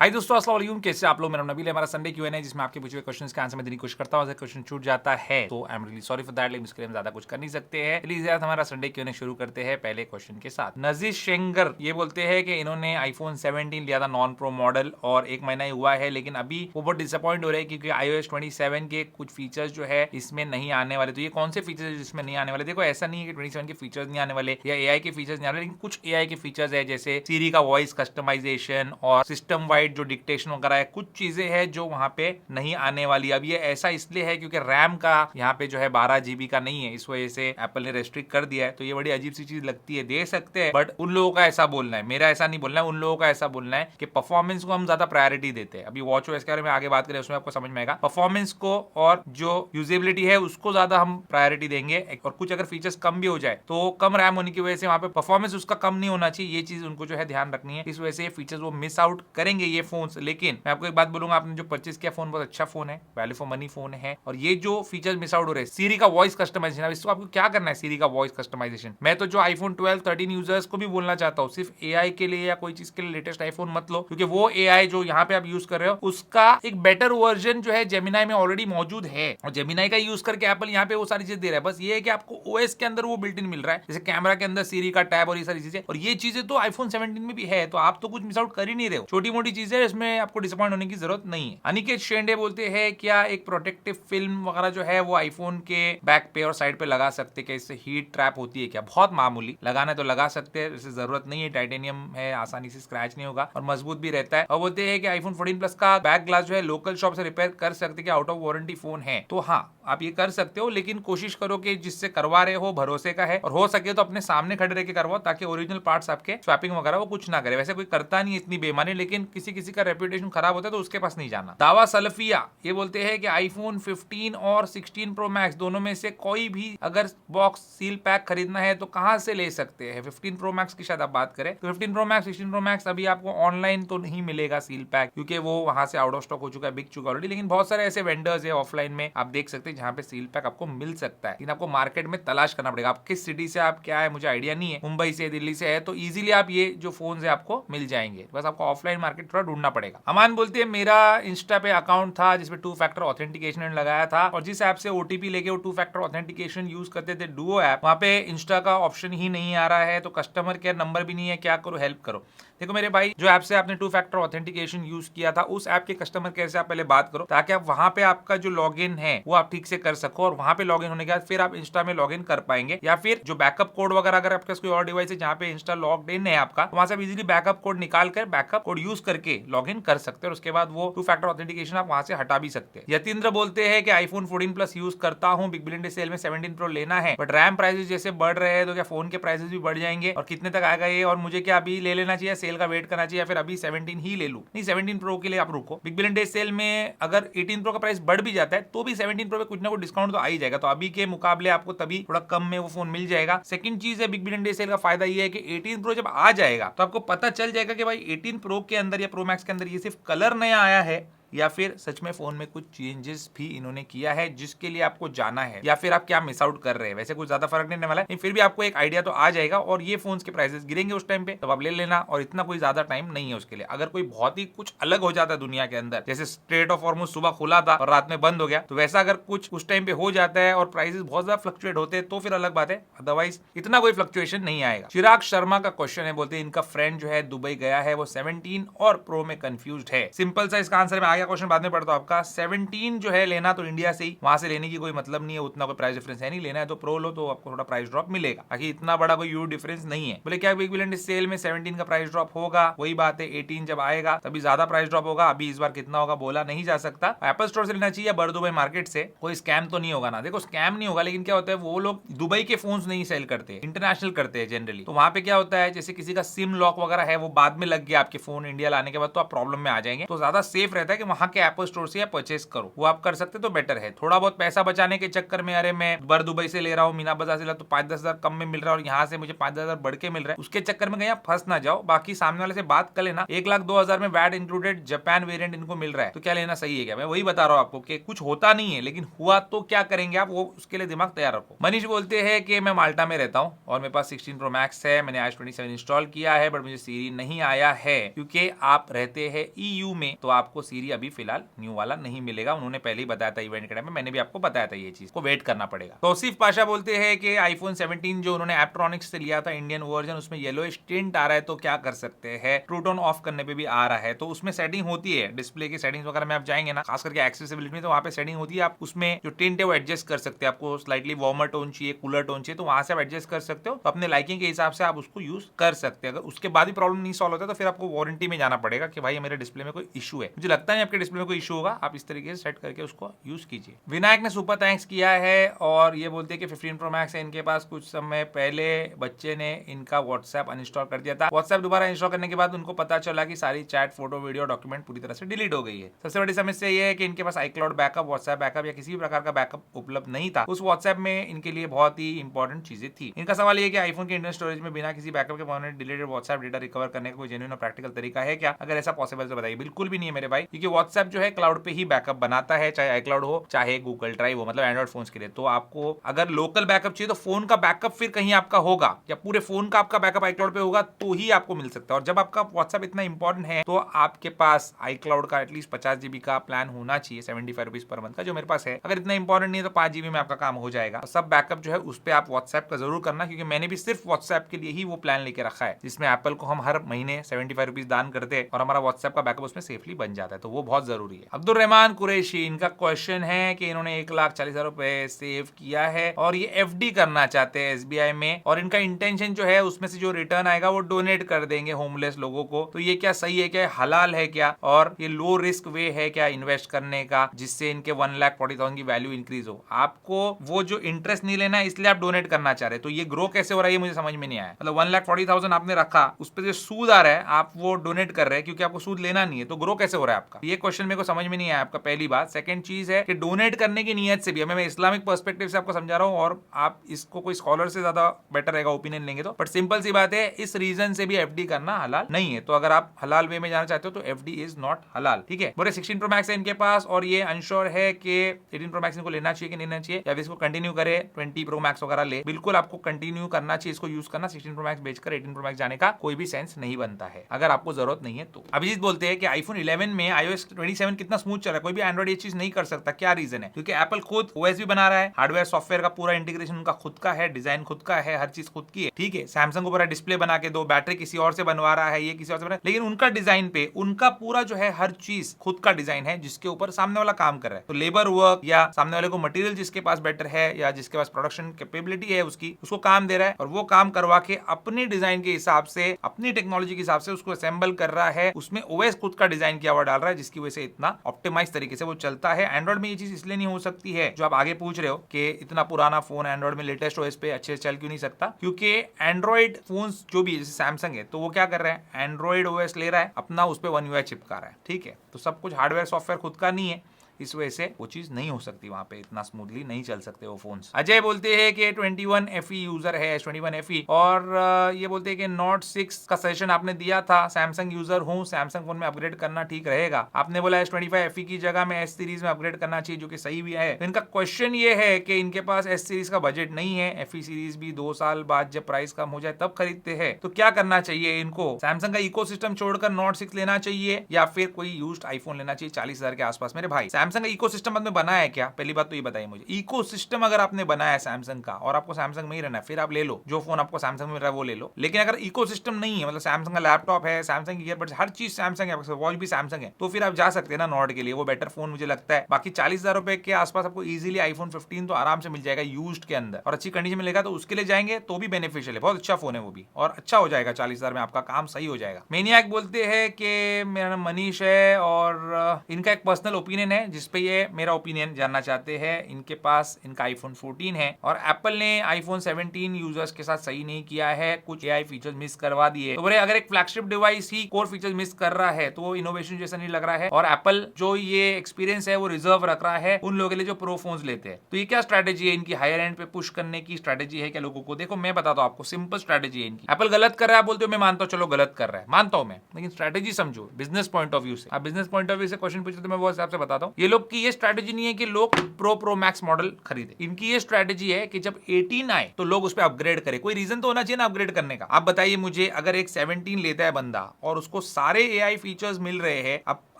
हाय दोस्तों, अस्सलाम वालेकुम। कैसे आप लोग? मेरा नाम नबील है। हमारा संडे क्यूएन है जिसमें आपके पूछे हुए क्वेश्चंस के आंसर मैं देने की कोशिश करता हूं। अगर क्वेश्चन छूट जाता है तो I am really sorry for that, लेकिन इसके लिए हम ज्यादा कुछ कर नहीं सकते हैं। प्लीज यार, हमारा संडे क्यूएन शुरू करते हैं पहले क्वेश्चन के साथ। नजीश शेंगर ये बोलते हैं कि इन्होंने आईफोन 17 लिया था नॉन प्रो मॉडल और एक महीना ही हुआ है, लेकिन अभी वो बहुत डिसअपॉइंट हो रहे हैं क्योंकि iOS 27 के कुछ फीचर्स जो है इसमें नहीं आने वाले। तो ये कौन से फीचर्स जिसमें नहीं आने वाले? देखो, ऐसा नहीं है कि 27 के फीचर्स नहीं आने वाले या एआई के फीचर्स नहीं आने वाले, लेकिन कुछ एआई के फीचर्स है जैसे सीरी का वॉइस कस्टमाइजेशन और सिस्टम वाइड जो डिक्टेशन वगैरह है, कुछ चीजें हैं जो वहां पे नहीं आने वाली। अब ये ऐसा इसलिए है क्योंकि रैम का यहाँ पे जो है 12 GB का नहीं है, इस वजह से एप्पल ने रेस्ट्रिक्ट कर दिया है। तो ये बड़ी अजीब सी चीज लगती है। दे सकते हैं बट उन लोगों का ऐसा बोलना है, मेरा ऐसा नहीं बोलना है, उन लोगों का ऐसा बोलना है कि परफॉर्मेंस को हम ज्यादा प्रायोरिटी देते हैं। अभी वॉच ओएस के बारे में आगे बात करें, उसमें आपको समझ में आएगा। परफॉर्मेंस को और जो यूजेबिलिटी है उसको ज्यादा हम प्रायोरिटी देंगे, और कुछ अगर फीचर्स कम भी हो जाए तो कम रैम होने की वजह से वहां पे परफॉर्मेंस उसका कम नहीं होना चाहिए। ये चीज उनको जो है ध्यान रखनी है, इस वजह से फीचर्स वो मिस आउट करेंगे ये फोन। लेकिन मैं आपको एक बात बोलूंगा, आपने जो परचेज किया फोन बहुत अच्छा फोन है, वैल्यू फॉर मनी फोन है। और ये जो फीचर्स मिस आउट हो रहे हैं, सीरी का वॉइस कस्टमाइजेशन, अब इसको आपको क्या करना है? सीरी का वॉइस कस्टमाइजेशन मैं तो जो आईफोन 12 13 यूजर्स को भी बोलना चाहता हूँ, सिर्फ एआई के लिए या कोई चीज के लिए लेटेस्ट आईफोन मत लो, क्योंकि वो एआई जो यहाँ पे आप यूज कर रहे हो उसका एक बेटर वर्जन जो है जेमिनाई में ऑलरेडी मौजूद है, और जेमिनाई का यूज करके एप्पल यहाँ पे वो सारी चीज दे रहा है। बस ये है कि आपको ओएस के अंदर वो बिल्ट इन मिल रहा है, जैसे कैमरा के अंदर सीरी का टैब और ये सारी चीजें, और ये चीजें तो आईफोन 17 में भी है। तो आप तो कुछ मिस आउट कर ही नहीं रहे हो, छोटी मोटी चीजें, इसमें आपको डिसअपॉइंट होने की जरूरत नहीं है। अनिकेत शेंडे बोलते हैं क्या एक प्रोटेक्टिव फिल्म वगैरह जो है वो आईफोन के बैक पे और साइड पे लगा सकते हैं? इससे हीट ट्रैप होती है क्या? बहुत मामूली, लगाना तो लगा सकते हैं, इससे जरूरत नहीं है। टाइटेनियम है, आसानी से स्क्रैच नहीं होगा और मजबूत भी रहता है। और बोलते हैं कि आईफोन 14 प्लस का बैक ग्लास जो है लोकल शॉप से रिपेयर कर सकते हैं, आउट ऑफ वारंटी फोन है? तो हाँ, आप ये कर सकते हो, लेकिन कोशिश करो कि जिससे करवा रहे हो भरोसे का है, और हो सके तो अपने सामने खड़े रह के करवाओ, ताकि ओरिजिनल पार्ट्स आपके स्वैपिंग वगैरह वो कुछ ना करे। वैसे कोई करता नहीं है इतनी बेमानी, लेकिन किसी किसी का रेपुटेशन खराब होता है तो उसके पास नहीं जाना। दावा सलफिया ये बोलते हैं कि आईफोन 15 और 16 प्रो मैक्स दोनों में से कोई भी अगर बॉक्स सील पैक खरीदना है तो कहां से ले सकते हैं? 15 प्रो मैक्स की शायद आप बात करें तो 15 प्रो मैक्स 16 प्रो मैक्स अभी आपको ऑनलाइन तो नहीं मिलेगा सील पैक, क्योंकि वो वहां से आउट ऑफ स्टॉक हो चुका है, बिक चुका ऑलरेडी। लेकिन बहुत सारे ऐसे वेंडर्स है ऑफलाइन में, आप देख सकते हैं जहां पे सील पैक आपको मिल सकता है, लेकिन आपको मार्केट में तलाश करना पड़ेगा। आप किस सिटी से, आप क्या है मुझे आइडिया नहीं है, मुंबई से दिल्ली से है तो इजीली आप ये जो फोन है आपको मिल जाएंगे, बस आपको ऑफलाइन मार्केट थोड़ा ढूंढना पड़ेगा। अमान बोलते हैं मेरा इंस्टा पे अकाउंट था जिसमें 2 फैक्टर ऑथेंटिकेशन लगाया था, और जिस ऐप से ओटीपी लेके वो 2 फैक्टर ऑथेंटिकेशन यूज करते थे, डुओ ऐप, वहां पे इंस्टा का ऑप्शन ही नहीं आ रहा है, तो कस्टमर केयर नंबर भी नहीं है, क्या करो, हेल्प करो। देखो मेरे भाई, जो ऐप से आपने 2 फैक्टर ऑथेंटिकेशन यूज किया था उस ऐप के कस्टमर केयर से आप पहले बात करो, ताकि आप वहां पे आपका जो लॉगिन है वो आप ठीक से कर सको, और वहां पे लॉगिन होने के बाद फिर आप इंस्टा में लॉगिन कर पाएंगे। या फिर जो बैकअप कोड वगैरह, अगर आपके पास कोई और डिवाइस है जहां पे इंस्टा लॉग्ड इन है आपका, तो वहां से आप इजीली बैकअप कोड निकाल कर बैकअप कोड यूज करके लॉगिन कर सकते हैं, और उसके बाद वो 2 फैक्टर ऑथेंटिकेशन आप वहां से हटा भी सकते हैं। यतीन्द्र बोलते हैं कि आईफोन 14 प्लस यूज करता हूं, बिग बिलियन डे सेल में 17 प्रो लेना है, बट रैम प्राइसेस जैसे बढ़ रहे हैं तो क्या फोन के प्राइसेस भी बढ़ जाएंगे, और कितने तक आएगा ये, और मुझे क्या अभी ले लेना चाहिए, सेल का वेट करना चाहिए, फिर अभी 17 ही ले लूं? नहीं, 17 प्रो के लिए आप रुको। बिग बिलियन डे सेल में अगर 18 प्रो का प्राइस बढ़ भी जाता है तो भी 17 प्रो पे कुछ ना कुछ डिस्काउंट तो आ ही जाएगा, तो अभी के मुकाबले आपको तभी थोड़ा कम में वो फोन मिल जाएगा। सेकंड चीज है, बिग बिलियन डे सेल का फायदा ये है कि 18 प्रो जब आ जाएगा तो आपको पता चल जाएगा कि भाई 18 प्रो के अंदर या प्रो मैक्स के अंदर ये सिर्फ कलर नया आया है, या फिर सच में फोन में कुछ चेंजेस भी इन्होंने किया है जिसके लिए आपको जाना है, या फिर आप क्या मिस आउट कर रहे हैं। वैसे कुछ ज्यादा फर्क नहीं होने वाला है, फिर भी आपको एक आइडिया तो आ जाएगा, और ये फोन्स के प्राइसेस गिरेंगे उस टाइम पे, तब आप ले लेना, और इतना कोई ज्यादा टाइम नहीं है उसके लिए। अगर कोई बहुत ही कुछ अलग हो जाता है दुनिया के अंदर, जैसे स्ट्रेट ऑफ हॉर्मुज सुबह खुला था और रात में बंद हो गया, तो वैसा अगर कुछ उस टाइम पे हो जाता है और प्राइसेस बहुत ज्यादा फ्लक्चुएट होते हैं तो फिर अलग बात है, अदरवाइज इतना कोई फ्लक्चुएशन नहीं आएगा। चिराग शर्मा का क्वेश्चन है, बोलते हैं इनका फ्रेंड जो है दुबई गया है, वो 17 और प्रो में कंफ्यूज्ड है। सिंपल सा इसका आंसर में आ गया, क्वेश्चन बाद में पढ़ता हूं। आपका 17 जो है लेना तो इंडिया से ही, वहां से लेने की कोई मतलब नहीं है, उतना कोई प्राइस डिफरेंस है नहीं। लेना है तो प्रो लो, तो आपको थोड़ा प्राइस ड्रॉप मिलेगा, बाकी इतना बड़ा कोई ह्यूज डिफरेंस नहीं है। बोले क्या बिग बिलियन डे सेल में 17 का प्राइस ड्रॉप होगा? वही बात है, 18 जब आएगा तभी ज्यादा प्राइस ड्रॉप होगा। अभी इस बार कितना होगा बोला नहीं जा सकता। एप्पल स्टोर से लेना चाहिए, बर दुबई मार्केट से। कोई स्कैम तो नहीं होगा ना? देखो स्कैम नहीं होगा, लेकिन क्या होता है, वो लोग दुबई के फोन्स नहीं सेल करते, इंटरनेशनल करते हैं जनरली। तो वहां पे क्या होता है, जैसे किसी का सिम लॉक वगैरह है वो बाद में लग गया आपके फोन इंडिया लाने के बाद, तो आप प्रॉब्लम में आ जाएंगे। तो ज्यादा सेफ रहता है कि वहां के एप्पल स्टोर से परचेस करो, वो आप कर सकते तो बेटर है। थोड़ा बहुत पैसा बचाने के चक्कर में अरे मैं बर दुबई से ले रहा हूँ, मीना बाजार से ले रहा हूं, तो 5-10 हजार कम में मिल रहा है और यहाँ से मुझे 5-10 हजार बढ़ के मिल रहा है, उसके चक्कर में कहीं आप फंस ना जाओ। बाकी सामने वाले से बात कर लेना, 1,02,000 में वैट इंक्लूडेड जापान वेरिएंट इनको मिल रहा है, तो क्या लेना सही है क्या? मैं वही बता रहा हूँ आपको कि कुछ होता नहीं है, लेकिन हुआ तो क्या करेंगे आप, वो उसके लिए दिमाग तैयार रखो। मनीष बोलते हैं कि मैं माल्टा में रहता हूँ और मेरे पास 16 प्रो मैक्स है, मैंने आज 27 इंस्टॉल किया है, बट मुझे सीरी नहीं आया है क्योंकि आप रहते हैं EU में, तो आपको सीरी अभी फिलहाल न्यू वाला नहीं मिलेगा। उन्होंने पहले ही बताया था इवेंट के टाइम में, मैंने भी आपको बताया था ये चीज को वेट करना पड़ेगा। तौसीफ पाशा बोलते हैं कि आईफोन 17 जो उन्होंने एप्ट्रॉनिक्स से लिया था इंडियन वर्जन, उसमें येलो टिंट आ रहा है, तो क्या कर सकते हैं? ट्रू टोन ऑफ करने पे भी आ रहा है, तो उसमें सेटिंग होती है, डिस्प्ले की सेटिंग्स वगैरह में आप जाएंगे ना, खास करके एक्सेसिबिलिटी में, तो वहां पे सेटिंग होती है, आप उसमें जो टिंट है वो एडजस्ट कर सकते हैं। आपको स्लाइटली वार्मर टोन चाहिए, कूलर टोन चाहिए, तो वहां से आप एडजस्ट कर सकते हो, तो अपने लाइकिंग के हिसाब से आप उसको यूज कर सकते हैं। अगर उसके बाद भी प्रॉब्लम नहीं सॉल्व होता तो फिर आपको वारंटी में जाना पड़ेगा कि भाई मेरे डिस्प्ले में कोई इशू है। मुझे लगता है आपके डिस्प्ले में कोई इशू होगा, आप इस तरीके से सेट करके उसको यूज कीजिए। विनायक ने सुपर थैंक्स किया है और ये बोलते हैं कि 15 प्रो मैक्स है इनके पास, कुछ समय पहले बच्चे ने इनका व्हाट्सएप अनइंस्टॉल कर दिया था। व्हाट्सएप दोबारा इंस्टॉल करने के बाद उनको पता चला कि सारी चैट, फोटो, वीडियो, डॉक्यूमेंट पूरी तरह से डिलीट हो गई है। सबसे बड़ी समस्या ये है कि इनके पास iCloud बैकअप, व्हाट्सएप बैकअप या किसी भी प्रकार का बैकअप उपलब्ध नहीं था। उस व्हाट्सएप में इनके लिए बहुत ही इंपॉर्टेंट चीजें थी। इनका सवाल ये कि आईफोन के इंटरनल स्टोरेज में बिना किसी बैकअप के permanent deleted WhatsApp data recover करने का कोई जेन्युइन और प्रैक्टिकल तरीका है क्या? अगर ऐसा पॉसिबल तो बताइए। बिल्कुल भी नहीं है मेरे भाई, क्योंकि व्हाट्सएप जो है क्लाउड पे ही बैकअप बनाता है, चाहे iCloud हो चाहे गूगल ड्राइव हो, मतलब एंड्रॉइड फोन के लिए। तो आपको अगर लोकल बैकअप चाहिए तो फोन का बैकअप फिर कहीं आपका होगा या पूरे फोन का आपका बैकअप iCloud पे होगा तो ही आपको मिल सकता है। और जब आपका व्हाट्सएप इतना इंपॉर्टेंट है तो आपके पास iCloud का एटलीस्ट 50 GB का प्लान होना चाहिए, 75 रुपीज पर मंथ का, जो मेरे पास है। अगर इतना इंपॉर्टेंट नहीं है तो 5 GB में आपका काम हो जाएगा। सब बैकअप जो है उस पर आप व्हाट्सएप का जरूर करना, क्योंकि मैंने भी सिर्फ व्हाट्सएप के लिए ही वो प्लान लेके रखा है, जिसमें एप्पल को हम हर महीने 75 रुपीज दान करते हैं और हमारा व्हाट्सएप का बैकअप उसमें सेफली बन जाता है, तो वो बहुत जरूरी है। अब्दुल रहमान कुरैशी, इनका क्वेश्चन है कि इन्होंने 1,40,000 रुपए सेव किया है और ये FD करना चाहते हैं SBI में, और इनका इंटेंशन जो है उसमें से जो रिटर्न आएगा वो डोनेट कर देंगे होमलेस लोगों को। तो ये क्या सही है, क्या हलाल है क्या, और ये लो रिस्क वे है क्या इन्वेस्ट करने का, जिससे इनके 1,40,000 की वैल्यू इंक्रीज हो? आपको वो जो इंटरेस्ट नहीं लेना है इसलिए आप डोनेट करना चाह रहे हैं, तो ये ग्रो कैसे हो रहा है ये मुझे समझ में नहीं आया। मतलब 1,40,000 आपने रखा, उस पर जो सूद आ रहा है आप वो डोनेट कर रहे हैं क्योंकि आपको सूद लेना नहीं है, तो ग्रो कैसे हो रहा है आपका? ये क्वेश्चन मेरे को समझ में नहीं आया आपका, पहली बात। सेकंड चीज है कि डोनेट करने की नियत से भी, मैं इस्लामिक पर्सपेक्टिव से आपको समझा रहा हूं और आप इसको कोई स्कॉलर से ज्यादा बेटर रहेगा ओपिनियन लेंगे तो, बट सिंपल सी बात है, इस रीजन से भी FD करना हलाल नहीं है। तो अगर आप हलाल वे में जाना चाहते हो तो FD इज नॉट हलाल, ठीक है। बोले 16 प्रो मैक्स है इनके पास और ये अनश्योर है कि 18 प्रो मैक्स इनको लेना चाहिए कि नहीं लेना चाहिए, या फिर इसको कंटिन्यू करे 20 प्रो मैक्स वगैरह ले। बिल्कुल आपको कंटिन्यू करना चाहिए, इसको यूज करना। 16 प्रो मैक्स बेचकर 18 प्रो मैक्स जाने का कोई भी सेंस नहीं बनता है अगर आपको जरूरत नहीं है तो। अभिजीत बोलते हैं कि आईफोन 11 में iOS 27 कितना स्मूथ चल रहा है, कोई भी एंड्रॉइड ये चीज नहीं कर सकता, क्या रीजन है? क्योंकि एप्पल खुद OS भी बना रहा है, हार्डवेयर सॉफ्टवेयर का पूरा इंटीग्रेशन उनका खुद का है, डिजाइन खुद का है, हर चीज खुद की है, ठीक है। सैमसंग को पूरा डिस्प्ले बना के दो, बैटरी किसी और से बनवा रहा है, ये किसी और से बना, लेकिन उनका डिजाइन पे उनका पूरा जो है हर चीज खुद का डिजाइन है, जिसके ऊपर सामने वाला काम कर रहा है। तो लेबर वर्क या सामने वाले को मटेरियल जिसके पास बेटर है या जिसके पास प्रोडक्शन कैपेबिलिटी है उसको काम दे रहा है, और वो काम करवा के अपने डिजाइन के हिसाब से, अपनी टेक्नोलॉजी के हिसाब से उसको असेंबल कर रहा है। उसमें OS खुद का डिजाइन किया हुआ डाल रहा है, जिसकी वजह से इतना ऑप्टिमाइज तरीके से वो चलता है। एंड्रॉइड में ये चीज इसलिए नहीं हो सकती है, जो आप आगे पूछ रहे हो कि इतना पुराना फोन एंड्रॉइड में लेटेस्ट OS पे अच्छे से चल क्यों नहीं सकता, क्योंकि एंड्रॉइड फोन जो भी जैसे सैमसंग है तो वो क्या कर रहे हैं, एंड्रॉइड OS ले रहा है अपना, उस पर One UI चिपका रहा है, ठीक है। तो सब कुछ हार्डवेयर सॉफ्टवेयर खुद का नहीं है, इस वजह से वो चीज नहीं हो सकती, वहां पे इतना स्मूथली नहीं चल सकते वो फोन्स। अजय बोलते हैं कि 21 FE यूजर है, 21 FE, और ये बोलते हैं कि नोट 6 का सजेशन आपने दिया था, सैमसंग यूजर हूं, सैमसंग फोन में अपग्रेड करना ठीक रहेगा। आपने बोला S25 FE की जगह में S सीरीज में अपग्रेड करना चाहिए, जो कि सही भी है। इनका क्वेश्चन ये है कि इनके पास S सीरीज का बजट नहीं है, FE सीरीज भी 2 साल बाद जब प्राइस कम हो जाए तब खरीदते हैं, तो क्या करना चाहिए इनको? सैमसंग का इकोसिस्टम छोड़कर नोट 6 लेना चाहिए या फिर कोई यूज्ड आईफोन लेना चाहिए 40,000 के आसपास? मेरे भाई, सैमसंग का इकोसिस्टम आपने बनाया है क्या? पहली बात तो ये बताइए मुझे। इकोसिस्टम अगर आपने बनाया है सैमसंग का और आपको सैमसंग में ही रहना है, फिर आप ले लो, जो फोन आपको सैमसंग में मिल रहा है वो ले लो। लेकिन अगर इकोसिस्टम नहीं है, मतलब सैमसंग का लैपटॉप है, सैमसंग की ईयरबड्स, हर चीज सैमसंग है, वॉच भी सैमसंग है, तो फिर आप जा सकते हैं ना नॉट के लिए, वो बेटर फोन मुझे लगता है। बाकी 40,000 रुपए के आसपास आपको इजीली आईफोन 15 तो आराम से मिल जाएगा यूज्ड के अंदर, और अच्छी कंडीशन में लेगा तो उसके लिए जाएंगे तो भी बेनिफिशियल है, बहुत अच्छा फोन है वो भी, और अच्छा हो जाएगा 40,000 में, आपका काम सही हो जाएगा। मेनियाक बोलते हैं कि मेरा नाम मनीष है और इनका एक पर्सनल ओपिनियन है जिसपे ये मेरा ओपिनियन जानना चाहते हैं। इनके पास इनका आईफोन 14 है और एप्पल ने आईफोन 17 यूजर्स के साथ सही नहीं किया है, कुछ एआई फीचर्स मिस करवा दिए। तो बोले अगर एक फ्लैगशिप डिवाइस ही कोर फीचर्स मिस कर रहा है तो वो इनोवेशन जैसा नहीं लग रहा है, और एप्पल जो ये एक्सपीरियंस है वो रिजर्व रख रहा है उन लोगों के लिए जो प्रो फोन्स लेते हैं। तो ये क्या स्ट्रेटेजी है इनकी, हायर एंड पे पुश करने की स्ट्रेटेजी है क्या लोगों को? देखो मैं बताता हूं आपको, सिंपल स्ट्रेटेजी है इनकी। एप्पल गलत कर रहा है बोलते हो, मैं मानता हूं, चलो गलत कर रहा है मानता हूं मैं, लेकिन स्ट्रेटेजी समझो बिजनेस पॉइंट ऑफ व्यू से। आप बिजनेस पॉइंट ऑफ व्यू से क्वेश्चन पूछे तो मैं वो हिसाब से बताता हूं। ये लोग की ये स्ट्रेटेजी नहीं है कि लोग प्रो मैक्स मॉडल खरीदे, इनकी ये स्ट्रेटेजी है कि जब 18 आए तो लोग उस पर अपग्रेड करे। कोई रीजन तो होना चाहिए ना अपग्रेड करने का। आप बताइए मुझे, अगर एक 17 लेता है बंदा और उसको सारे एआई फीचर्स मिल रहे हैं, अब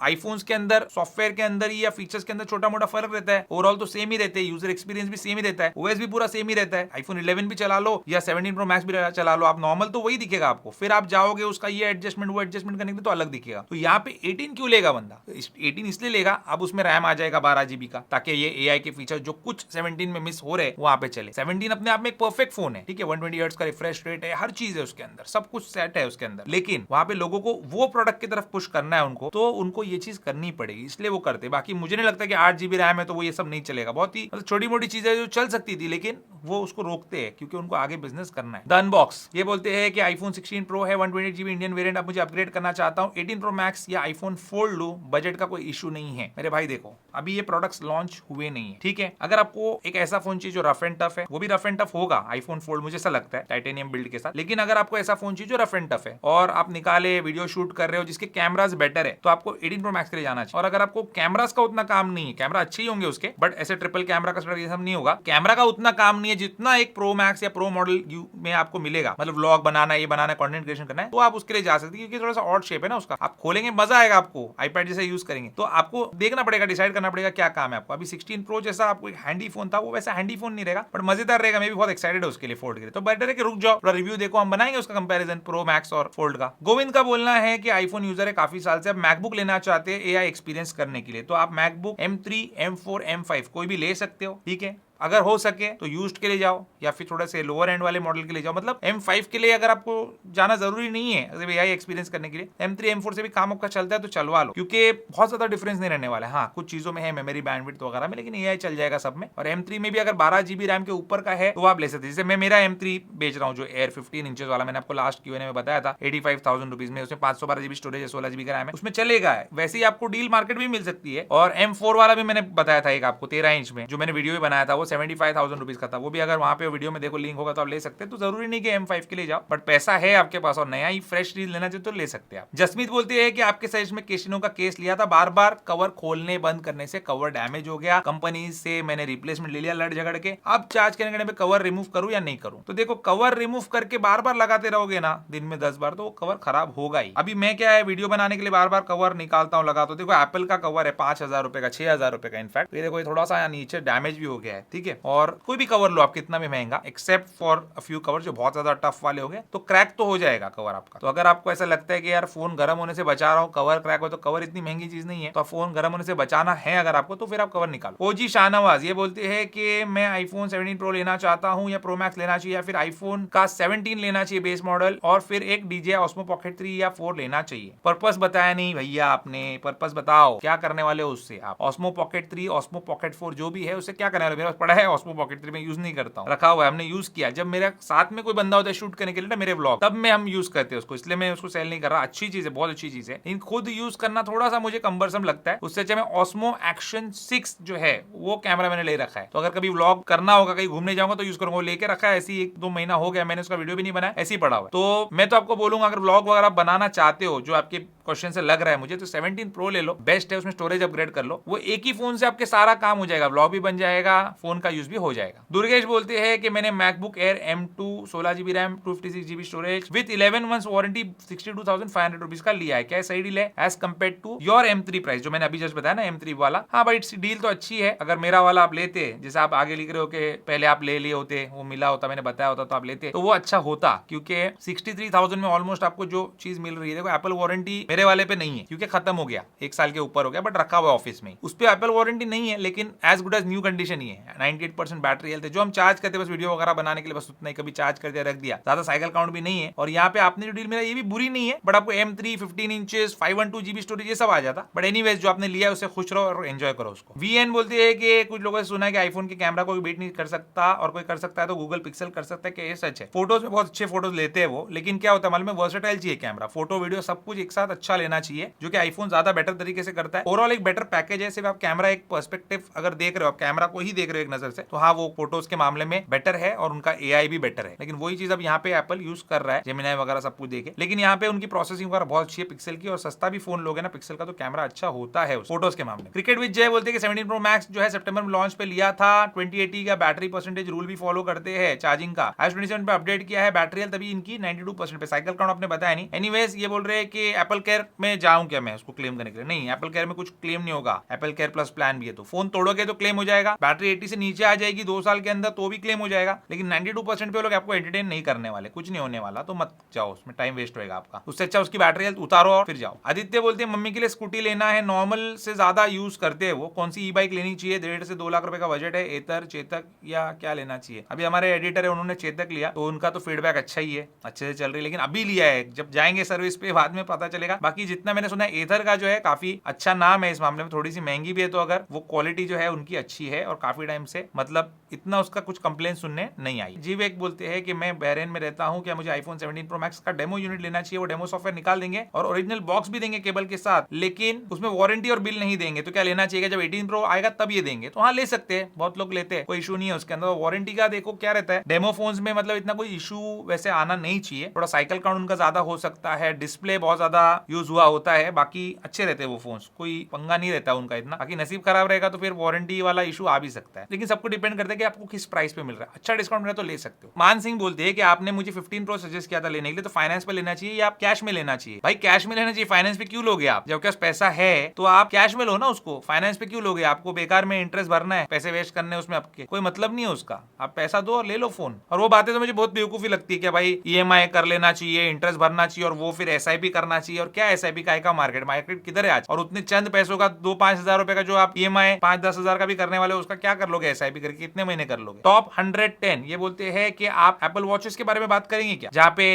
आईफोन्स के अंदर सॉफ्टवेयर के अंदर ही या फीचर्स के अंदर छोटा मोटा फर्क रहता है, ओवरऑल तो सेम ही रहते हैं, यूजर एक्सपीरियंस भी सेम ही रहता है, ओएस भी पूरा सेम ही रहता है। आईफोन 11 भी चला लो या 17 प्रो मैक्स भी चला लो, आप नॉर्मल तो वही दिखेगा आपको। फिर आप जाओगे उसका ये एडजस्टमेंट वो एडजस्टमेंट करने के लिए तो अलग दिखेगा। तो यहाँ पे 18 क्यों लेगा बंदा? 18 इसलिए लेगा, अब उसमें रैम आ जाएगा 12 GB का, ताकि ये एआई के फीचर जो कुछ 17 में मिस हो रहे वहां पे चले। 17 अपने आप में एक परफेक्ट फोन है, ठीक है, 120 हर्ट्ज का रिफ्रेश रेट है, हर चीज है उसके अंदर, सब कुछ सेट है उसके अंदर, लेकिन वहां पे लोगों को वो प्रोडक्ट की तरफ पुश करना है उनको, तो उनको ये चीज करनी पड़ेगी, इसलिए वो करते। बाकी मुझे नहीं लगता कि 8 GB रैम है तो वो ये सब नहीं चलेगा, बहुत ही मतलब छोटी मोटी चीजें जो चल सकती थी, लेकिन वो उसको रोकते हैं क्योंकि उनको आगे बिजनेस करना है। द अनबॉक्स ये बोलते हैं कि आईफोन 16 प्रो है 128 GB इंडियन वेरिएंट, अब मुझे अपग्रेड करना चाहता हूं, 18 प्रो मैक्स या आईफोन फोल्ड लूं, बजट का कोई इशू नहीं है। मेरे भाई देखो अभी ये प्रोडक्ट्स लॉन्च हुए नहीं है, ठीक है, अगर आपको एक ऐसा फोन चाहिए जो रफ एंड टफ है, वो भी रफ एंड टफ होगा आईफोन फोल्ड, मुझे ऐसा लगता है, टाइटेनियम बिल्ड के साथ। लेकिन अगर आपको ऐसा फोन चाहिए जो रफ एंड टफ है और आप निकाले वीडियो शूट कर रहे हो जिसके कैमरास बेटर है, तो आपको 18 प्रो मैक्स के लिए जाना चाहिए। और अगर आपको कैमरास का उतना काम नहीं है, कैमरा अच्छे ही होंगे उसके, बट ऐसे ट्रिपल कैमरा का ये सब नहीं होगा, कैमरा का उतना काम नहीं है जितना एक प्रो मैक्स या प्रो मॉडल में आपको मिलेगा, मतलब व्लॉग बनाना, ये बनाना, कंटेंट क्रिएशन करना है, तो आप उसके लिए जा सकते हैं, क्योंकि थोड़ा सा ऑड शेप है ना उसका, आप खोलेंगे मजा आएगा आपको, आईपैड जैसे यूज करेंगे, तो आपको देखना पड़ेगा, डिसाइड करना पड़ेगा क्या काम है आपको। अभी 16 प्रो जैसा आपको एक हैंडी फोन था, वो वैसा हैंडी फोन नहीं रहेगा, बट मजेदार रहेगा, मैं भी बहुत एक्साइटेड है उसके लिए, फोल्ड के लिए। तो बेटर है कि रुक जाओ, रिव्यू देखो, हम बनाएंगे उसका कंपैरिजन प्रो मैक्स और फोल्ड का। गोविंद का बोलना है कि आईफोन यूजर है काफी साल से, अब मैकबुक लेना चाहते हैं एआई एक्सपीरियंस करने के लिए, तो आप मैकबुक M3, M4, M5 कोई भी ले सकते हो, ठीक है, अगर हो सके तो यूज्ड के लिए जाओ या फिर थोड़ा से लोअर एंड वाले मॉडल के लिए जाओ। मतलब M5 के लिए अगर आपको जाना जरूरी नहीं है अगर एआई एक्सपीरियंस करने के लिए, M3 M4 से भी काम आपका चलता है तो चलवा लो, क्योंकि बहुत ज्यादा डिफरेंस नहीं रहने वाला है। हाँ कुछ चीजों में है, मेमोरी बैंडविड्थ वगैरह में, लेकिन एआई चल जाएगा सब में। और M3 में भी अगर 12 GB रैम के ऊपर का है तो आप ले सकते हैं। जैसे मैं मेरा M3 बेच रहा हूँ जो एयर 15 इंचेस वाला, मैंने आपको लास्ट Q&A में बताया था 85,000 रुपीज में, उसमें 512 GB स्टोरेज है, 16 GB का रैम है, उसमें चलेगा है। वैसे ही आपको डील मार्केट भी मिल सकती है। और M4 वाला भी मैंने बताया था एक आपको 13 इंच में, जो मैंने वीडियो भी बनाया था, वो 75,000 का था, वो भी अगर वहां पे वीडियो में देखो लिंक होगा तो आप ले सकते हैं। तो जरूरी नहीं कि M5 के लिए जाओ, बट पैसा है आपके पास और नया ही फ्रेश चीज लेना चाहिए तो ले सकते हैं आप। जसमीत बोलते हैं कि आपके साइज में केशिनो का केस लिया था, बार बार कवर खोलने बंद करने से कवर डैमेज हो गया, कंपनी से मैंने रिप्लेसमेंट ले लिया लड़ झगड़ के, अब चार्ज करने में कवर रिमूव करूं या नहीं करूं? तो देखो कवर रिमूव करके बार बार लगाते रहोगे ना दिन में 10 बार, तो वो कवर खराब होगा ही। अभी मैं क्या है वीडियो बनाने के लिए बार बार कवर निकालता हूं, लगाता हूं। देखो एप्पल का कवर है 5,000 रुपए का, 6,000 रुपए का, इनफैक्ट ये देखो थोड़ा सा नीचे डैमेज भी हो गया है, ठीक है। और कोई भी कवर लो आप कितना भी महंगा, except for a few cover जो बहुत ज्यादा टफ वाले हो गए, तो क्रैक तो हो जाएगा कवर आपका। तो अगर आपको ऐसा लगता है कि यार फोन गर्म होने से बचा रहा हूं, कवर क्रैक हो, तो कवर इतनी महंगी चीज नहीं है, तो फोन गर्म होने से बचाना है अगर आपको, तो फिर आप कवर निकालो। ओजी शाहनवाज ये बोलते हैं कि मैं आईफोन 17 प्रो लेना चाहता हूं, या प्रो मैक्स लेना चाहिए, या फिर आईफोन का 17 लेना चाहिए बेस मॉडल, और फिर एक DJI Osmo Pocket 3 या 4 लेना चाहिए। पर्पस बताया नहीं भैया आपने, पर्पस बताओ क्या करने वाले हो उससे आप? Osmo Pocket 3, Osmo Pocket 4 जो भी है उससे क्या करने वाले? मेरे पास पड़ा है Osmo Pocket 3, मैं यूज नहीं करता हूँ, रखा हुआ है, हमने यूज किया। जब मेरे साथ में कोई बंदा होता है शूट करने के लिए ना मेरे व्लॉग, तब में हम यूज करते हैं उसको, इसलिए मैं उसको सेल नहीं कर रहा। अच्छी चीज है, बहुत अच्छी चीज है, लेकिन खुद यूज करना थोड़ा सा मुझे कंबरसम लगता है। उससे अच्छा मैं Osmo Action 6 जो है वो कैमरा मैंने ले रखा है, तो अगर कभी व्लॉग करना होगा, कहीं घूमने जाऊंगा तो यूज करूंगा। लेके रखा है ऐसे ही, 1-2 महीना हो गया, मैंने उसका वीडियो भी नहीं बनाया, ऐसे ही पड़ा हुआ। तो मैं तो आपको बोलूंगा अगर व्लॉग वगैरह बनाना चाहते हो, जो आपके क्वेश्चन से लग रहा है मुझे, तो 17 प्रो ले लो, बेस्ट है, उसमें स्टोरेज अपग्रेड कर लो, वो एक ही फोन से आपके सारा काम हो जाएगा, व्लॉग भी बन जाएगा, फोन का यूज भी हो जाएगा। दुर्गेश बोलते हैं कि मैंने MacBook Air M2 16 GB RAM 256 GB storage with 11 months warranty 62,500 rupees का लिया है, क्या सही डील है as compare to your M3 price, जो मैंने अभी जस्ट बताया ना M3 वाला? हाँ भाई डील तो अच्छी है, अगर मेरा वाला आप लेते, जैसे आप आगे लिख रहे हो कि पहले आप ले लिए होते, वो मिला होता, मैंने बताया होता तो आप लेते, तो वो अच्छा होता, क्योंकि 63,000 में ऑलमोस्ट आपको जो चीज मिल रही है। देखो एप्पल वारंटी मेरे वाले पे नहीं है क्योंकि खत्म हो गया, 1 साल के ऊपर हो गया, बट रखा हुआ ऑफिस में, उस पर एप्पल वारंटी नहीं है, लेकिन as good as new condition ही है, 98% बैटरी हेल्थ है, जो हम चार्ज करते बस वीडियो वगैरह बनाने के लिए, बस उतना ही, कभी चार्ज कर दिया रख दिया, ज्यादा साइकिल काउंट भी नहीं है। और यहाँ पे आपने जो डील मिला ये भी बुरी नहीं है, बट आपको M3 15 इंचेस 512 GB स्टोरेज ये सब आ जाता। बट एनीवेज जो आपने लिया है उससे खुश रहो और एंजॉय करो उसको। VN बोलती है कि कुछ लोगों से सुना है कि आईफोन के कैमरा कोई बीट नहीं कर सकता, और कोई कर सकता है तो गूगल पिक्सल कर सकता है, कि ये सच है? फोटोज में बहुत अच्छे फोटोज लेते हैं वो, लेकिन क्या होता है मालूम है, वर्सेटाइल चाहिए कैमरा, फोटो वीडियो सब कुछ एक साथ अच्छा लेना चाहिए, जो कि आईफोन ज्यादा बेटर तरीके से करता है। ओवरऑल एक बेटर पैकेज है। सिर्फ आप कैमरा एक पर्सपेक्टिव अगर देख रहे हो, आप कैमरा को ही देख रहे हो एक नजर से, तो हाँ वो फोटोज के मामले में बेटर है और उनका AI भी बेटर है। लेकिन वही चीज अब यहाँ पे एप्पल यूज कर रहा है, जेमिनी वगैरह सब कुछ देखे, लेकिन यहाँ पे उनकी प्रोसेसिंग वगैरह बहुत अच्छी है पिक्सल की, और सस्ता भी फोन लोगे ना पिक्सल का, तो कैमरा अच्छा होता है फोटोज के मामले। क्रिकेट विद जय बोलते हैं कि 17 Pro Max जो है सितंबर में लॉन्च पे लिया था, 2080 का बैटरी परसेंटेज रूल भी फॉलो करते हैं चार्जिंग का। iOS 27 पे अपडेट किया है, बैटरी हेल्थ अभी इनकी 92% पे, साइकिल काउंट आपने बताया नहीं। एनीवेज ये बोल रहे हैं कि एप्पल केयर में जाऊं क्या मैं उसको क्लेम करने के लिए? नहीं, एप्पल केयर में कुछ क्लेम नहीं होगा, एप्पल केयर प्लस प्लान भी है, तो फोन तोड़ोगे तो क्लेम हो जाएगा। बैटरी 80 से नीचे आ जाएगी 2 साल के अंदर तो भी क्लेम हो जाएगा, लेकिन 92% पे लोग आपको एंटरटेन नहीं करने वाले, कुछ नहीं होने वाला, तो मत जाओ उसमें, टाइम वेस्ट होगा आपका। उससे अच्छा उसकी बैटरी हेल्थ उतारो और फिर जाओ। आदित्य बोलते हैं मम्मी के लिए स्कूटी लेना है, नॉर्मल से ज्यादा यूज करते हैं वो, कौन सी ई-बाइक लेनी चाहिए? 1.5 से 2 लाख रुपए का बजट है, एथर, चेतक या क्या लेना चाहिए? अभी हमारे एडिटर है उन्होंने चेतक लिया, तो उनका तो फीडबैक अच्छा ही है, अच्छे से चल रही है, लेकिन अभी लिया है, जब जाएंगे सर्विस पे बाद में पता चलेगा। बाकी जितना मैंने सुना है एथर का जो है काफी अच्छा नाम है इस मामले में, थोड़ी सी महंगी भी है, तो अगर वो क्वालिटी जो है उनकी अच्छी है और काफी टाइम से मतलब इतना उसका कुछ कंप्लेन सुनने नहीं आई। जीव एक बोलते हैं कि मैं बहरेन में रहता हूं, क्या मुझे आईफोन 17 Pro Max का डेमो यूनिट लेना चाहिए? वो डेमो सॉफ्टवेयर निकाल देंगे और ओरिजिनल बॉक्स भी देंगे केबल के साथ, लेकिन उसमें वारंटी और बिल नहीं देंगे, तो क्या लेना चाहिए? जब 18 Pro आएगा तब ये देंगे, तो हाँ ले सकते हैं, बहुत लोग लेते हैं, कोई इशू नहीं है उसके अंदर। वारंटी का देखो क्या रहता है, डेमो फोन्स में मतलब इतना कोई इशू वैसे आना नहीं चाहिए, थोड़ा साइकिल काउंट उनका ज्यादा हो सकता है, डिस्प्ले बहुत ज्यादा यूज हुआ होता है, बाकी अच्छे रहते हैं वो फोन्स, कोई पंगा नहीं रहता उनका इतना। बाकी नसीब खराब रहेगा तो फिर वारंटी वाला इशू आ भी सकता है, लेकिन सबको डिपेंड करता है कि आपको किस प्राइस पे मिल रहा है। अच्छा डिस्काउंट मिला तो ले सकते हो। मान सिंह बोलते हैं कि आपने मुझे 15 Pro सजेस्ट किया था लेने के लिए, तो फाइनेंस पे लेना चाहिए या आप कैश में लेना चाहिए? भाई कैश में लेना चाहिए, फाइनेंस पे क्यों लोगे आप? जब पास पैसा है तो आप कैश में लो ना उसको, फाइनेंस पे क्यों लोगे? आपको बेकार में इंटरेस्ट भरना है, पैसे वेस्ट करने उसमें आपके, कोई मतलब नहीं है उसका। आप पैसा दो और ले लो फोन। और वो बातें तो मुझे बहुत बेवकूफी लगती है कि भाई EMI कर लेना चाहिए, इंटरेस्ट भरना चाहिए, और वो फिर SIP करना चाहिए, और क्या SIP का मार्केट किधर है आज? और उतने चंद पैसों का 2-5 हजार रुपए का जो आप EMI 5-10 हजार का भी करने वाले हो, उसका क्या कर लोगे SIP करके? कितने महीने कर लोगे? टॉप 110 ये बोलते हैं कि आप एप्पल वॉचेस के बारे में बात करेंगे क्या, जहाँ पे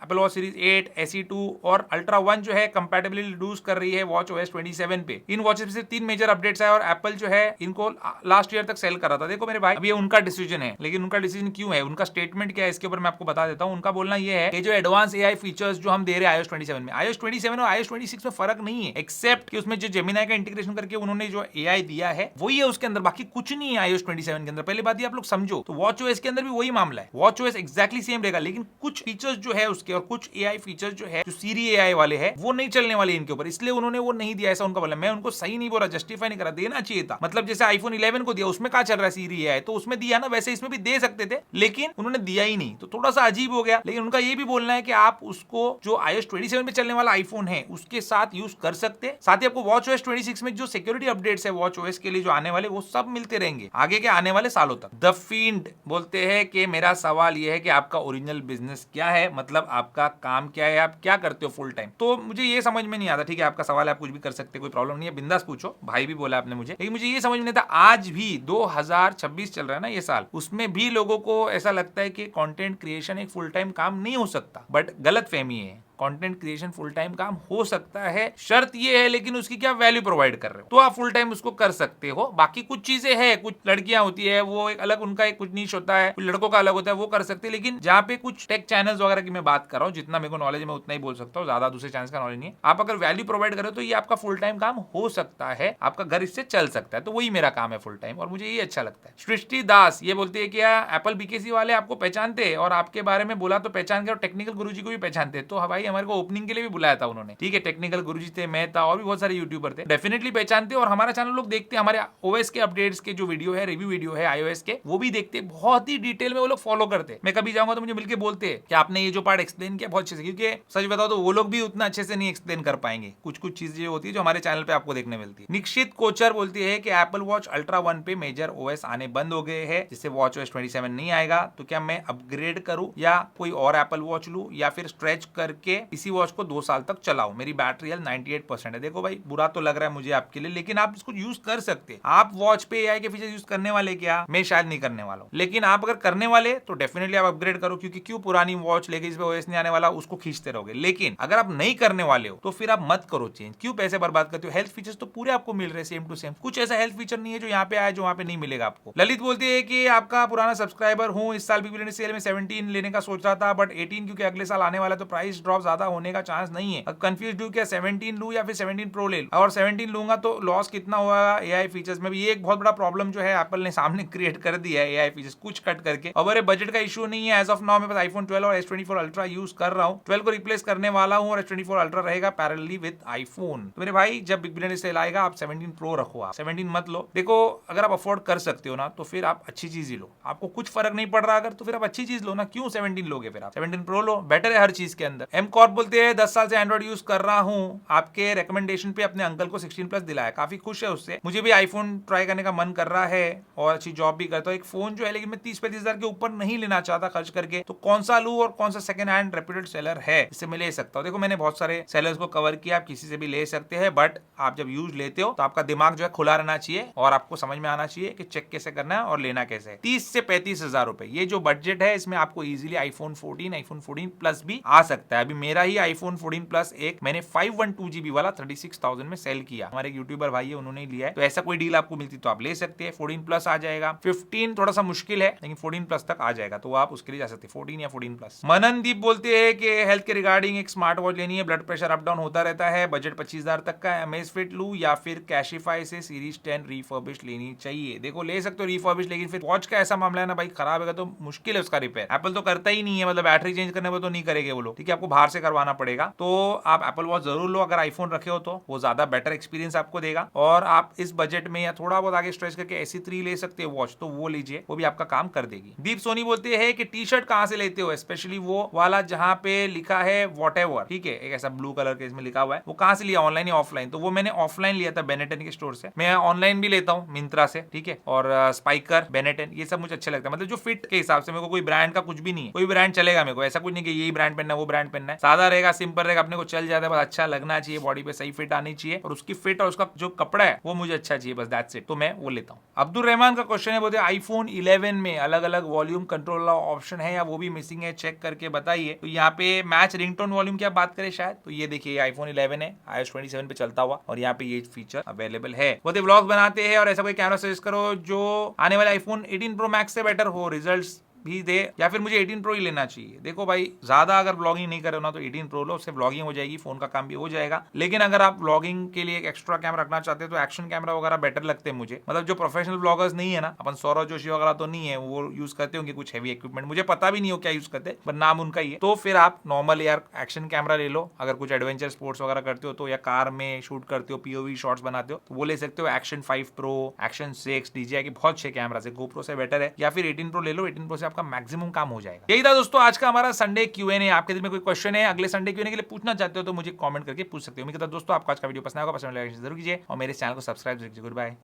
एप्पल वॉच सीरीज 8, SE2 और अल्ट्रा 1 जो है कंपैटिबिलिटी रिड्यूस कर रही है वॉच OS 27 पे। इन वॉचेस में से 3 मेजर अपडेट्स आए और एप्पल जो है इनको लास्ट ईयर तक सेल कर रहा था। देखो मेरे भाई, अब ये उनका डिसीजन है, लेकिन उनका डिसीजन क्यों है, उनका स्टेटमेंट क्या है, इसके ऊपर मैं आपको बता देता हूं। उनका बोलना ये है कि जो एडवांस AI फीचर्स जो हम दे रहे हैं iOS 27 में, iOS 27 और iOS 26 में फर्क नहीं है, एक्सेप्ट कि उसमें जो जेमिनी का इंटीग्रेशन करके उन्होंने जो AI दिया है वही है उसके अंदर, बाकी कुछ नहीं है iOS 27 के अंदर। पहले बात ये आप लोग समझो, तो वॉच OS के अंदर भी वही मामला है, वॉच OS एक्जैक्टली सेम रहेगा, लेकिन कुछ फीचर्स जो है उसके और कुछ AI फीचर्स जो है, जो सीरी AI वाले है, वो नहीं चलने वाले इनके ऊपर, इसलिए उन्होंने वो नहीं दिया, ऐसा उनका बोला। मैं उनको सही नहीं बोला, जस्टिफाई नहीं करा, देना चाहिए था। मतलब जैसे iPhone 11 को दिया, उसमें क्या चल रहा है सीरी AI, तो उसमें दिया ना, वैसे इसमें भी दे सकते थे, लेकिन उन्होंने दिया ही नहीं, तो थोड़ा सा अजीब हो गया। लेकिन उनका ये भी बोलना है कि आप उसको जो iOS 27 पे चलने वाला आईफोन है उसके साथ यूज कर सकते, साथ ही आपको वॉच OS 26 में जो सिक्योरिटी अपडेट्स है वॉच OS के लिए जो आने वाले, वो सब मिलते रहेंगे आगे के आने वाले सालों तक। द फील्ड बोलते हैं कि मेरा सवाल यह है कि आपका ओरिजिनल बिजनेस क्या है, मतलब आपका काम क्या है, आप क्या करते हो फुल टाइम? तो मुझे ये समझ में नहीं आता। ठीक है, आपका सवाल है, आप कुछ भी कर सकते, कोई प्रॉब्लम नहीं है, बिंदास पूछो, भाई भी बोला आपने मुझे, लेकिन मुझे ये समझ में नहीं आता, आज भी 2026 चल रहा है ना ये साल, उसमें भी लोगों को ऐसा लगता है कि कंटेंट क्रिएशन एक फुल टाइम काम नहीं हो सकता। बट गलत फहमी है, कंटेंट क्रिएशन फुल टाइम काम हो सकता है, शर्त ये है लेकिन उसकी क्या वैल्यू प्रोवाइड कर रहे हो, तो आप फुल टाइम उसको कर सकते हो। बाकी कुछ चीजें हैं, कुछ लड़कियां होती है वो एक अलग, उनका एक कुछ नीश होता है, कुछ लड़कों का अलग होता है, वो कर सकते हैं। लेकिन जहाँ पे कुछ टेक चैनल्स वगैरह की मैं बात कर रहा हूँ, जितना मेरे को नॉलेज है उतना ही बोल सकता हूँ, ज्यादा दूसरे चैनल्स का नॉलेज नहीं है। आप अगर वैल्यू प्रोवाइड करो तो ये आपका फुल टाइम काम हो सकता है, आपका घर इससे चल सकता है, तो वही मेरा काम है फुल टाइम, और मुझे ये अच्छा लगता है। सृष्टि दास ये बोलती है कि एप्पल BKC वाले आपको पहचानते हैं और आपके बारे में बोला तो पहचान के, और टेक्निकल गुरुजी को भी पहचानते हैं, तो भाई हमारे को ओपनिंग के लिए बुलाया था उन्होंने, ठीक है, टेक्निकल गुरुजी थे, मैं था, और भी बहुत सारे यूट्यूबर थे, डेफिनेटली पहचानते और हमारा चैनल लोग देखते हैं, हमारे OS के अपडेट्स के जो वीडियो है, रिव्यू वीडियो है iOS के, वो भी देखते, बहुत ही डिटेल में वो लोग फॉलो करते। मैं कभी जाऊंगा तो मुझे मिलके बोलते हैं कि आपने ये जो पार्ट एक्सप्लेन किया बहुत अच्छे से, क्योंकि सच बताओ तो वो लोग भी उतना अच्छे से नहीं एक्सप्लेन कर पाएंगे, कुछ चीजें होती है जो हमारे चैनल पे आपको देखने मिलती है। निक्षित कोचर बोलती है कि एप्पल वॉच अल्ट्रा 1 पे मेजर OS आने बंद हो गए हैं, जिससे वॉच OS 27 नहीं आएगा, तो क्या मैं अपग्रेड करूं या कोई और एप्पल वॉच लूं या फिर स्ट्रेच करके इसी वॉच को 2 साल तक चलाओ, मेरी बैटरी हेल्थ 98% है। देखो भाई बुरा तो लग रहा है मुझे आपके लिए, लेकिन आप इसको यूज कर सकते हैं। आप वॉच पे एआई के फीचर यूज करने वाले क्या? मैं शायद नहीं करने वाला हूं, लेकिन आप अगर करने वाले तो डेफिनेटली आप अपग्रेड करो, क्योंकि क्यों पुरानी वॉच लेके जिसपे ओएस नहीं आने वाला उसको खींचते रहोगे। लेकिन अगर आप नहीं करने वाले हो तो फिर आप मत करो चेंज, क्यों पैसे बर्बाद करते हो? हेल्थ फीचर्स तो पूरे आपको मिल रहे हैं सेम टू सेम, कुछ ऐसा हेल्थ फीचर नहीं है जो यहाँ पे आया जो वहाँ पे नहीं मिलेगा आपको। ललित बोलती है कि आपका पुराना सब्सक्राइबर हूँ, इस साल बिग सेल में 17 लेने का सोच रहा था, बट 18 क्योंकि अगले साल आने वाला तो प्राइस ड्रॉप ज्यादा होने का चांस नहीं है। कंफ्यूज हूँ क्या 17 लूं या फिर 17 प्रो ले लूं, और 17 लूंगा तो लॉस कितना होगा एआई फीचर्स में भी? ये एक बहुत बड़ा प्रॉब्लम जो है एप्पल ने सामने क्रिएट कर दिया है, एआई फीचर्स कुछ कट करके। और मेरे बजट का इशू नहीं है, एज ऑफ नाउ मेरे पास आईफोन 12 और S24 अल्ट्रा यूज कर रहा हूँ। 12 को रिप्लेस करने वाला हूँ और S24 अल्ट्रा रहेगा पैरेलली विद आईफोन। तो मेरे भाई जब बिग बिलियन सेल आएगा आप 17 प्रो रखो, आप 17 मत लो। देखो अगर आप अफोर्ड कर सकते हो ना तो फिर आप अच्छी चीज ही लो, आपको कुछ फर्क नहीं पड़ रहा अगर तो फिर आप अच्छी चीज लो ना, क्यों 17 लोगे? फिर आप 17 प्रो लो, बेटर है हर चीज के अंदर। एम कॉर्प बोलते हैं 10 साल से एंड्रॉइड यूज कर रहा हूँ, आपके रिकमेंडेशन पे अपने अंकल को 16 प्लस दिलाया, काफी खुश है उससे। मुझे भी आईफोन ट्राई करने का मन कर रहा है और अच्छी जॉब भी करता हूँ। एक फोन जो है लेकिन मैं 30-35 हजार के ऊपर नहीं लेना चाहता खर्च करके, तो कौन सा लूं और कौन सा सेकंड हैंड रेप्यूटेड सेलर है जिससे मैं ले सकता हूँ? देखो मैंने बहुत सारे सेलर्स को कवर किया, आप किसी से भी ले सकते हैं, बट आप जब यूज लेते हो तो आपका दिमाग जो है खुला रहना चाहिए और आपको समझ में आना चाहिए कि चेक कैसे करना है और लेना कैसे है। 30 से 35 हजार रुपए ये जो बजट है, इसमें आपको इजीली आईफोन 14, आईफोन 14 प्लस भी आ सकता है। अभी मेरा ही आईफोन 14 प्लस एक मैंने 512GB वाला 36,000 में सेल किया, हमारे एक यूट्यूबर भाई है उन्होंने लिया है, तो ऐसा कोई डील आपको मिलती तो आप ले सकते हैं। 14 प्लस आ जाएगा, 15 थोड़ा सा मुश्किल है लेकिन 14 प्लस तक आ जाएगा, तो आप उसके लिए जा सकते हैं 14 या 14 प्लस। मननदीप बोलते हैं कि हेल्थ के रिगार्डिंग एक स्मार्ट वॉच लेनी है, ब्लड प्रेशर अप डाउन होता रहता है, बजट 25,000 तक का, Amazfit लूं या फिर कैशिफाई से सीरीज 10 रिफर्बिश लेनी चाहिए? देखो ले सकते हो रिफर्बिश, लेकिन फिर वॉच का ऐसा मामला है ना भाई, खराब होगा तो मुश्किल है उसका रिपेयर। एप्पल तो करता ही नहीं है, मतलब बैटरी चेंज करने में तो नहीं करेंगे वो लोग, ठीक है, आपको बाहर से करवाना पड़ेगा। तो आप एप्पल वॉच जरूर लो, अगर आईफोन रखे हो तो वो ज्यादा बेटर एक्सपीरियंस आपको देगा। और आप इस बजट में या थोड़ा बहुत आगे स्ट्रेच करके SE3 ले सकते हो वॉच, तो वो लीजिए, वो भी आपका काम कर देगी। दीप सोनी बोलते हैं कि टी शर्ट कहां से लेते हो, स्पेशली वो वाला जहां पे लिखा है व्हाटएवर, ठीक है, एक ऐसा ब्लू कलर के इसमें लिखा हुआ है, वो कहां से लिया, ऑनलाइन या ऑफलाइन? तो वो मैंने ऑफलाइन लिया था बेनेटन के स्टोर से। मैं ऑनलाइन भी लेता हूँ मिंत्रा से, ठीक है, और स्पाइकर, बेनेटन, ये सब मुझे अच्छे लगता है, मतलब जो फिट के हिसाब से। मेरे को कोई ब्रांड का कुछ भी नहीं है, कोई ब्रांड चलेगा मेरे को, ऐसा कुछ नहीं कि यही ब्रांड पहनना है वो ब्रांड पहनना है, सादा रहेगा, सिंपल रहेगा, अपने को चल जाता है, बस अच्छा लगना चाहिए, बॉडी पे सही फिट आनी चाहिए और उसकी फिट और उसका जो कपड़ा है वो मुझे अच्छा चाहिए, बस दैट्स इट, तो मैं वो लेता हूँ। अब्दुल रहमान का क्वेश्चन है, बोलते आईफोन 11 में अलग अलग वॉल्यूम कंट्रोल ऑप्शन है या वो भी मिसिंग है, चेक करके बताइए। तो यहाँ पे मैच रिंगटोन वॉल्यूम की आप बात करें शायद, तो ये देखिए आईफोन 11 है, iOS 27 पे चलता हुआ और यहाँ पे ये फीचर अवेलेबल है। वो व्लॉग बनाते हैं और ऐसा कोई कैमरा सजेस्ट करो जो आने वाले आईफोन 18 प्रो मैक्स से बेटर हो, रिजल्ट्स भी दे, या फिर मुझे 18 प्रो ही लेना चाहिए। देखो भाई ज्यादा अगर ब्लॉगिंग नहीं करे ना तो 18 प्रो लो, उससे ब्लॉगिंग हो जाएगी, फोन का काम भी हो जाएगा। लेकिन अगर आप ब्लॉगिंग के लिए एक एक्स्ट्रा कैमरा रखना चाहते हैं तो एक्शन कैमरा वगैरह बेटर लगते हैं मुझे, मतलब जो प्रोफेशनल ब्लॉगर्स नहीं है ना, अपन सौरभ जोशी वगैरह तो नहीं है, वो यूज करते होंगे कुछ हैवी इक्विपमेंट, मुझे पता भी नहीं हो क्या यूज करते, पर नाम उनका ही है। तो फिर आप नॉर्मल यार एक्शन कैमरा ले लो, अगर कुछ एडवेंचर स्पोर्ट्स वगैरह करते हो तो, या कार में शूट करते हो, POV शॉट्स बनाते हो, तो वो ले सकते हो। एक्शन 5 प्रो, एक्शन 6, DJI के बहुत अच्छे कैमरा है, GoPro से बेटर है, या फिर 18 प्रो ले लो, 18 प्रो से आपका मैक्सिमम काम हो जाएगा। यही था दोस्तों आज का हमारा संडे Q&A। आपके दिल में कोई क्वेश्चन है अगले संडे Q&A के लिए पूछना चाहते हो तो मुझे कमेंट करके पूछ सकते हो। उम्मीद करता हूं दोस्तों आपको आज का वीडियो पसंद आएगा, पसंद लगा जरूर कीजिए और मेरे चैनल को सब्सक्राइब कीजिए। Good bye.